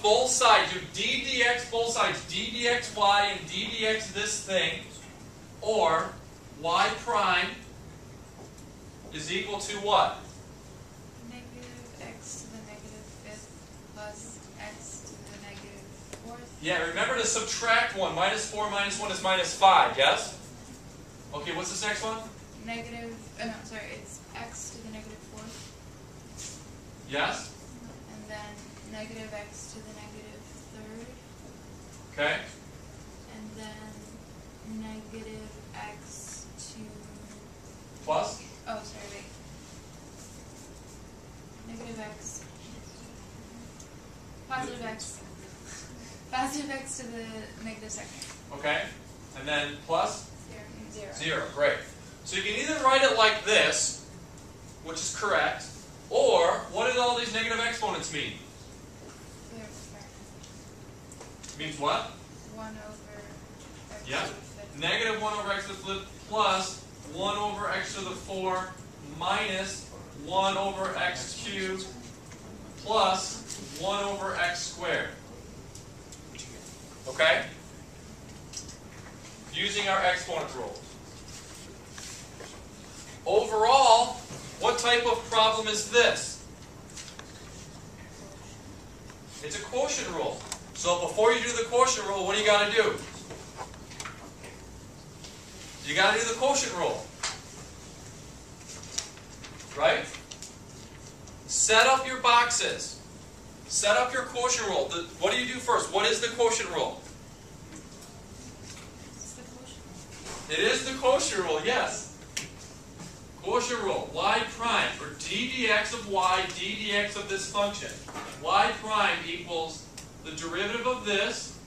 both sides. Do d dx both sides. d dxy and d dx this thing. Or y prime is equal to what? Negative x to the negative fifth plus x to the negative fourth. Yeah, remember to subtract 1. Minus 4 minus 1 is minus 5, yes? Okay, what's this next one? Negative, no, sorry, it's x to the negative fourth. Yes? And then negative x to the negative third. Okay. And then negative x to... Plus? Oh, sorry, wait. Negative x. Positive x. Positive x to the negative second. Okay. And then plus? 0. 0. Great. So you can either write it like this, which is correct, or what did all these negative exponents mean? Means what? 1 over x Yeah. to the fifth. Negative 1 over x to the fifth plus 1 over x to the 4 minus 1 over x cubed plus 1 over x squared. Okay? Using our exponent rules. Overall, what type of problem is this? It's a quotient rule. So before you do the quotient rule, what do you got to do? You got to do the quotient rule. Right? Set up your boxes. Set up your quotient rule. What do you do first? What is the quotient rule? It's the quotient. It is the quotient rule, yes. Quotient rule, y prime, or d dx of y, d dx of this function. Y prime equals the derivative of this,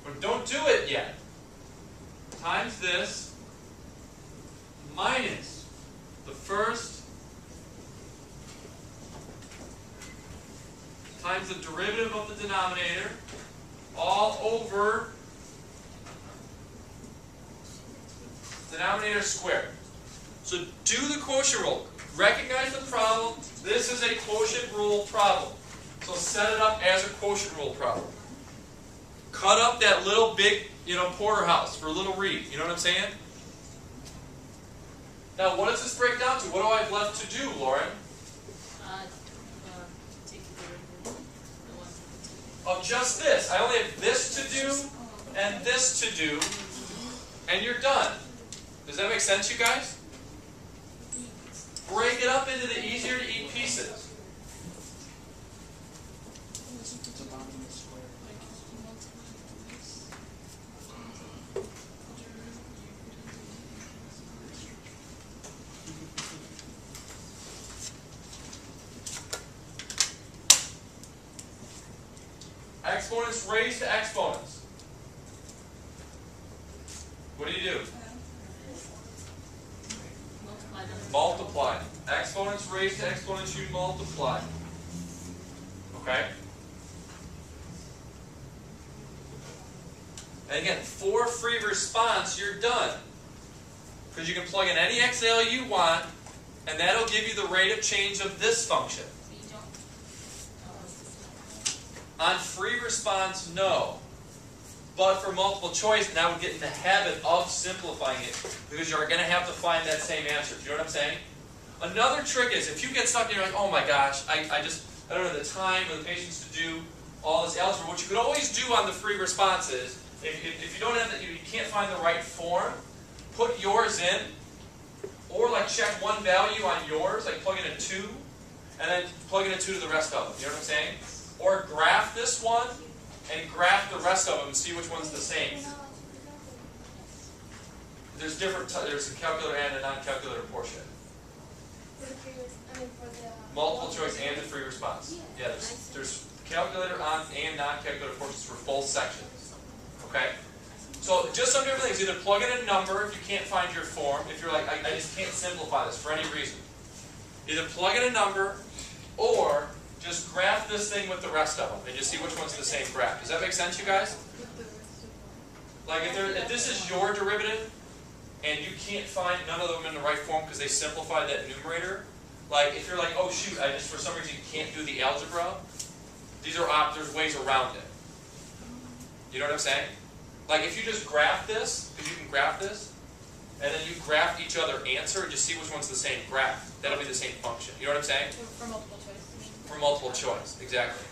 but don't do it yet, times this, minus the first times the derivative of the denominator, all over denominator squared. So do the quotient rule. Recognize the problem. This is a quotient rule problem. So set it up as a quotient rule problem. Cut up that little big, porterhouse for little Reed. You know what I'm saying? Now, what does this break down to? What do I have left to do, Lauren? Take the derivative. Of just this. I only have this to do and this to do, and you're done. Does that make sense, you guys? Break it up into the easier to eat pieces. Exponents raised to exponents. What do? Multiply them. Multiply. Exponents raised to exponents, you multiply. Okay? And again, for free response, you're done. Because you can plug in any x value you want, and that'll give you the rate of change of this function. So you don't. On free response, no. But for multiple choice, now we get in the habit of simplifying it, because you're going to have to find that same answer. Do you know what I'm saying? Another trick is, if you get stuck and you're like, oh my gosh, I don't have the time or the patience to do all this algebra, what you could always do on the free responses, if you don't have that, you can't find the right form, put yours in, or like check one value on yours, like plug in a 2, and then plug in a 2 to the rest of them. You know what I'm saying? Or graph this one, and graph the rest of them and see which one's the same. There's there's a calculator and a non-calculator portion. Multiple choice and the free response. Yeah, there's calculator on and non-calculator portions for both sections. Okay? So just some different things. Either plug in a number if you can't find your form. If you're like, I just can't simplify this for any reason. Either plug in a number or just graph this thing with the rest of them and just see which one's the same graph. Does that make sense, you guys? Like if this is your derivative and you can't find none of them in the right form because they simplified that numerator, like if you're like, oh shoot, I just for some reason can't do the algebra, there's ways around it. You know what I'm saying? Like if you just graph this, because you can graph this, and then you graph each other answer and just see which one's the same graph. That'll be the same function. You know what I'm saying? For multiple choice. For multiple choice, exactly.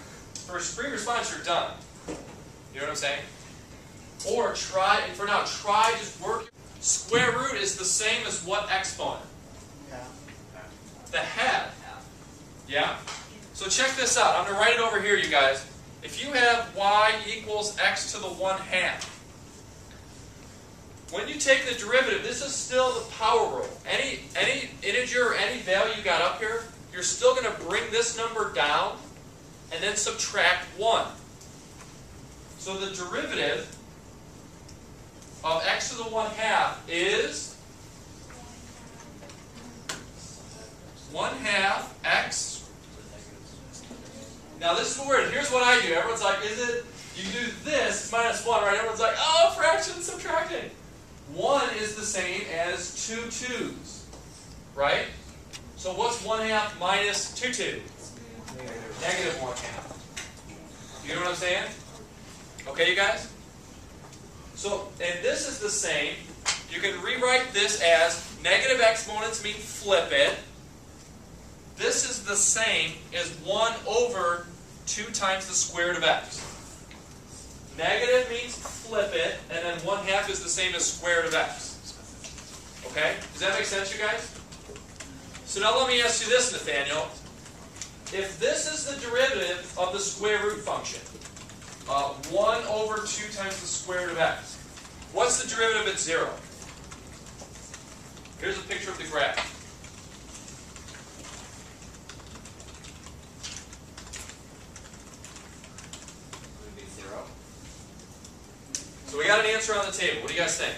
For free response, you're done. You know what I'm saying? Or try, and for now, try just work. Square root is the same as what exponent? The half. Yeah? So check this out. I'm going to write it over here, you guys. If you have y equals x to the 1/2, when you take the derivative, this is still the power rule. Any integer or any value you got up here, you're still going to bring this number down and then subtract 1. So the derivative of x to the 1/2 is 1/2 x. Now this is weird. Here's what I do. Everyone's like, is it, you do this, minus 1, right? Everyone's like, oh, fraction subtracting. 1 is the same as 2 2's, right? So what's 1/2 minus 2 2? Negative 1/2. You know what I'm saying? Okay, you guys? So, and this is the same. You can rewrite this as negative exponents mean flip it. This is the same as 1 over 2 times the square root of x. Negative means flip it, and then 1/2 is the same as square root of x. Okay? Does that make sense, you guys? So now let me ask you this, Nathaniel. If this is the derivative of the square root function, 1 over 2 times the square root of x, what's the derivative at 0? Here's a picture of the graph. So we got an answer on the table. What do you guys think?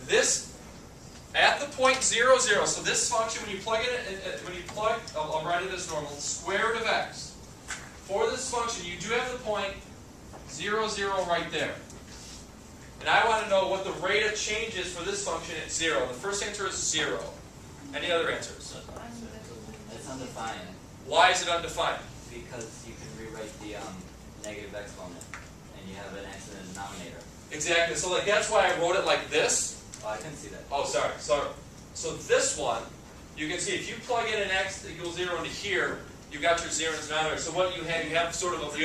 This, at the point 0, 0, so this function, when you plug it, I'll write it as normal, square root of x. For this function, you do have the point 0, 0 right there. And I want to know what the rate of change is for this function at 0. The first answer is 0. Any other answers? It's undefined Why is it undefined? because you can rewrite the negative exponent and you have an x in the denominator. Exactly. So like that's why I wrote it like this. Oh, I couldn't see that. Oh, sorry. So this one, you can see if you plug in an x equals 0 into here, you've got your 0 in the denominator. So what you have you have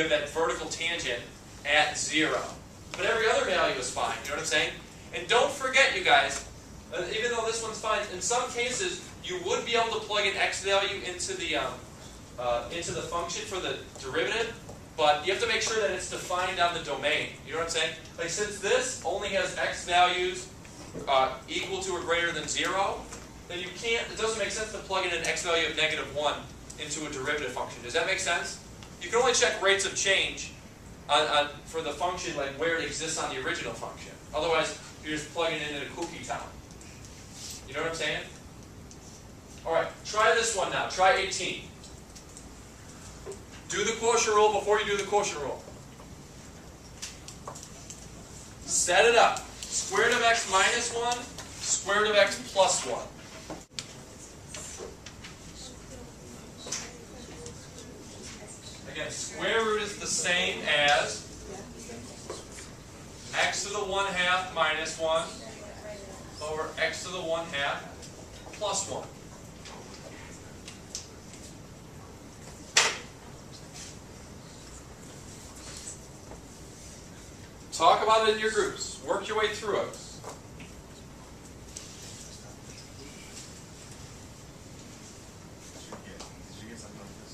that vertical tangent at 0. But every other value is fine. You know what I'm saying? And don't forget, you guys, even though this one's fine, in some cases you would be able to plug an x value into the function for the derivative, but you have to make sure that it's defined on the domain. You know what I'm saying? Like since this only has x values equal to or greater than 0, then you can't. It doesn't make sense to plug in an x value of -1 into a derivative function. Does that make sense? You can only check rates of change for the function, like where it exists on the original function. Otherwise, you're just plugging it into a cookie town. You know what I'm saying? All right, try this one now. Try 18. Do the quotient rule before you do the quotient rule. Set it up. Square root of x minus 1, square root of x plus 1. Again, square root is the same as x to the 1/2 minus 1 over x to the 1/2 plus 1. Talk about it in your groups. Work your way through it.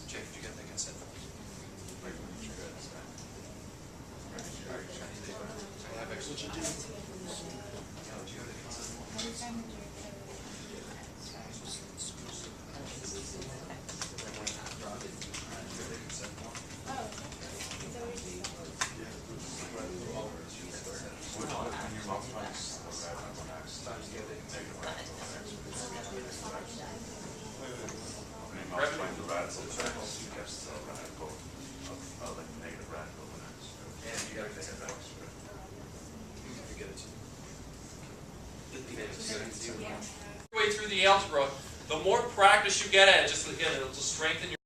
Jake, did you get that consent? Way through the algebra, the more practice you get at it, just